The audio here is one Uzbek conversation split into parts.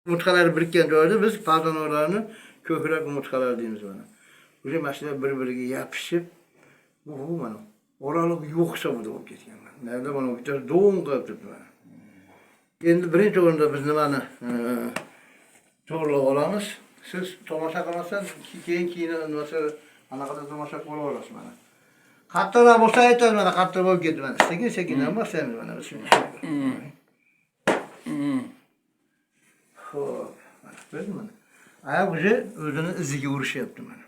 Umurtkalar birikken joyda biz pazanolarını kökürek umurtkalar deyimiz bana. Böyle mesela bir-biriga yapışıp bu mana oralık yoksa bu da olup ketgan. Nerede bana bitta doğum qilib turibdi mana. Endi birinchi o'rinda biz nimani to'g'rilab olamiz. Siz tomosha qilmasdan keyin nasıl anaqada tomosha qilib olasiz mana. Qattiqroq bo'lsa aytasiz mana qattiq bo'lib ketdi mana. Sekin-sekindan boshlaymiz mana biz shuni. Xo'p, mana ko'rdingmi mana. Ayak uji o'zini iziga urishyapti mana.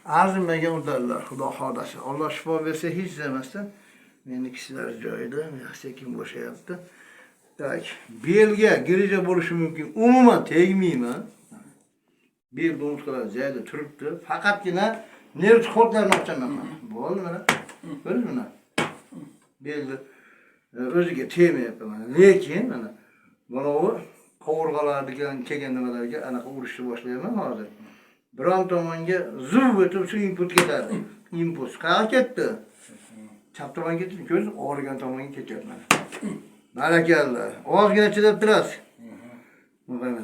Arzimagan udallar, Xudo xolasa. Alloh shifo bersa hech demasdan meni kishilar joyida, sekin bo'shayapti. Tak, belga girija bo'lishi mumkin. Umuman tegmayman. Bel bo'msqalar joyida turibdi. Faqatgina nerv xotlarni ochaman mana. Bo'ldi mana. Ko'rdingmi mana? Belni o'ziga tegmayapti mana. Lekin mana mana u qovurg'alardan kelgan nimalarga anaqa urishni boshlayman hozir. Biron tomonga zuv o'tib shu input ketadi. Impuls qayerga ketdi? Chap tomonga ketdi, ko'z og'rigan tomonga ketyapti mana. Barakalla. Ozgina chidab turasiz. Mana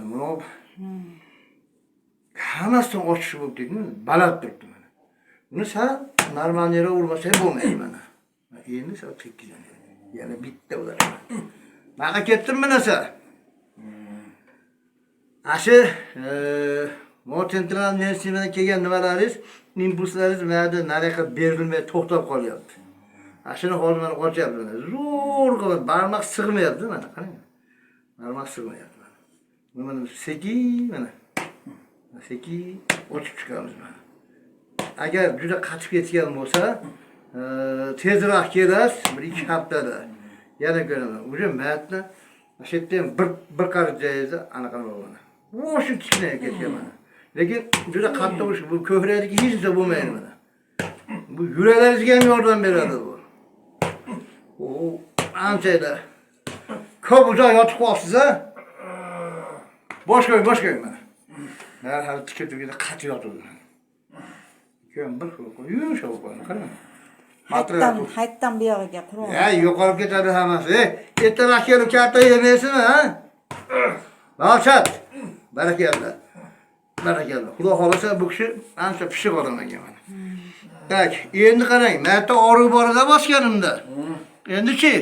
hammasidan ochish bo'lib ketdi, baland turibdi mana. Buni sal normalniroq urmasa bo'lmaydi mana. Endi sal tekkizan. Yana bitta ular. Baqa ketdim mana sal. Aşı sentral nerv sistemidan kelgan nimalaringiz, impulslaringiz mayda nariyoqqa berilmay to'xtab qolyapti. Ashuni hozir mana ochyapti mana. Zo'r qilib barmoq sig'mayapti mana, qarang. Barmoq sig'mayapti mana. Mana sekin mana. Sekin ochib chiqamiz mana. Agar juda qatib ketgan bo'lsa, tezroq kelasiz, 1-2 haftada. Yana ko'raman. Uje mayatni shu yerda ham bir qarich joyida anaqa bo'ladi. O'sha kichkina ketgan mana. Lekin juda qattiq bo'lish, bu ko'krakdagi hech narsa bo'lmaydi mana. Bu yuraklaringizga ham yordam beradi bu. O anchada ko'p uzoq yotib qolsiz a? Bosh qo'ying mana. Har hali tiketida qattiq yotadi. Keyin bir yumshoq bo'ladi, qarang. Haytdan bu yoqqa qurib. Yo'qolib ketadi hammasi. Ertaroq kelib katta yemaysizmi, ha? Balchat. Barakalla. Barakalla. Xudo xolasa bu kishi ancha pishiq odam ekan mana. Tak, endi qarang, mayda og'riq bor edi bosganimda. Endi-chi?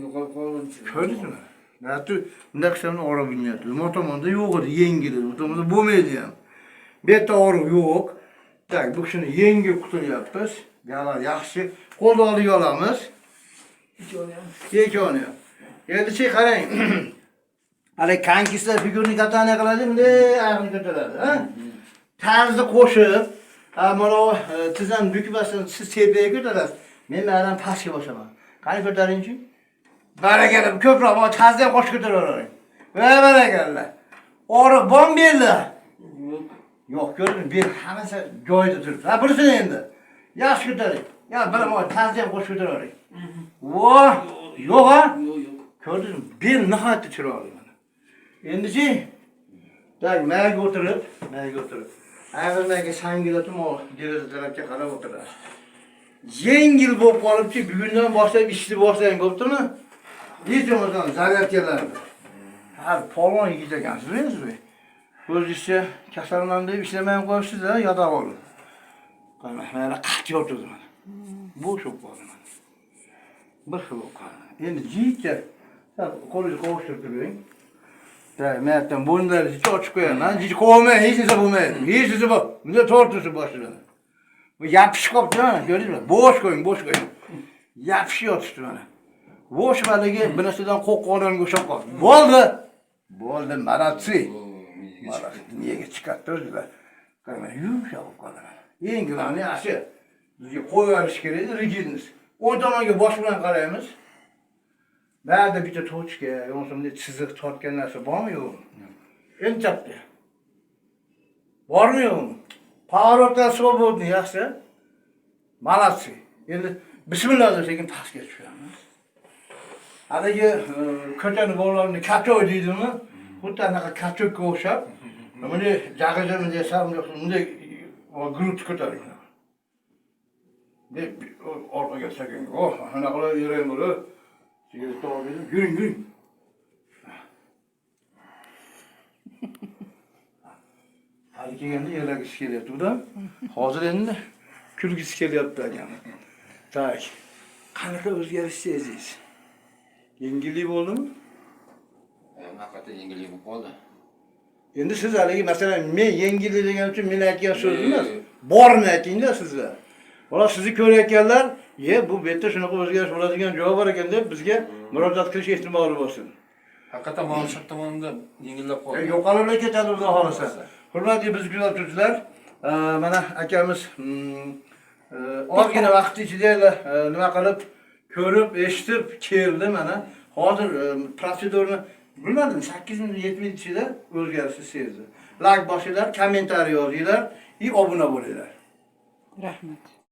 Yo'qolib qoldi. Ko'rdingizmi? Mayda bunday qilsam og'riq bilmayapti. Bu tomonda yo'q edi, yengil edi. Bu tomonda bo'lmaydi ham. Bu yerda og'riq yo'q. Tak, bu kishini yengil qutulyapmiz. Yalar yaxshi qo'lda olib olamiz. Ikkovini ham. Endi-chi qarang. Hali kankislar figurni kataniya qiladi, bunday oyoqni ko'taradi, ha? Tarzni qo'shib, mana tizam bukmasdan siz tepaga ko'tarasiz. Men mendan pastga boshaman. Qani ko'taringchi? Barakalla, ko'proq mana tarzni ham qo'shib ko'taravering. Va barakalla. Og'riq bormi belda? Yo'q, ko'rdingmi? Bel hammasi joyida turibdi. Ha, bunisini endi. Yaxshi ko'taring. Ya, bir mana tarzni ham qo'shib ko'taravering. Voh, yo'q ha? Yo'q. Ko'rdingmi? Bel nihoyatda chiroyli. Endi-chi? Tak, mayga o'tirib. Ag'irlarga sangilatib, deraza tarafga qarab o'tiradi. Yengil bo'lib qolibchi, bugundan boshlab ishni boshlang bo'ptimi? Hech bo'lmasa zaryadkalardi. Ha, polvon yigit ekansiz, o'zingiz. O'zingizcha kasalman deb ishlamay qo'yibsiz-a, yotib olib. Qarang, mana qattiq yotdi mana. Bo'sh bo'lib qoldi mana. Bir xil bo'lib qoldi. Endi jicha, qo'lingizni qovushtirib turing. Mayatdan bunları hiç açık koyar lan. Hiç kovmaya hiç neyse bulmayın. Hiç neyse bu. Bunda tortusu başlıyor. Bu yapışık koptu ha. Gördünüz mü? Boş koyun. Yapışıyor tuttu bana. Boş baligi binasidan qo'qqondan go'shab qoldi. Bo'ldi, maratsi. Marat niyaga chiqartirdilar. Qarang, yumshoq qoldi. Yengillarni yaxshi. Bizga qo'yarish kerak, rigidimiz. O'ng tomonga bosh bilan qaraymiz. Ba'da bitta tochka, yo'qsa chiziq tortgan narsa bormi yo'q? Endi chapdi. Bormi yo'qmi? Pavorotda svobodni yaxshi. Malatsi. Endi bismillah desak pastga tushamiz. Haligi ko'chani bolalarni katoy deydimi? Xuddi anaqa katokka o'xshab, bunday jag'ijimi desam, bunday grut ko'taring. Deb orqaga saking. Anaqa qilib yuraymi? Yürüyün. hali kelganda yig'lagisi kelyapti buda. Hozir endi kulgisi kelyapti ekan. Tak. Qanaqa o'zgarish sezdingiz? Yengillik bo'ldimi? Haqiqatda yengillik bo'lib qoldi. Endi siz haligi masalan men yengillik degan uchun men aytgan so'z emas. Borini aytingda sizlar. Mana sizni ko'rayotganlar, bu yerda shunaqa o'zgarish bo'ladigan javob bor ekan deb bizga murojaat qilish ehtimoli bo'lsin. Haqiqatdan mana shu tomonda yengillab qoldi. Yo'qolib ketadi xudo xolasa. Hurmatli biz kuzatuvchilar, mana akamiz ozgina vaqt ichida nima qilib ko'rib, eshitib keldi mana. Hozir protsedurani bilmadim 8 minut 7 minut ichida o'zgarishni sezdi. Like bosinglar, kommentariy yozinglar, obuna bo'linglar. Rahmat.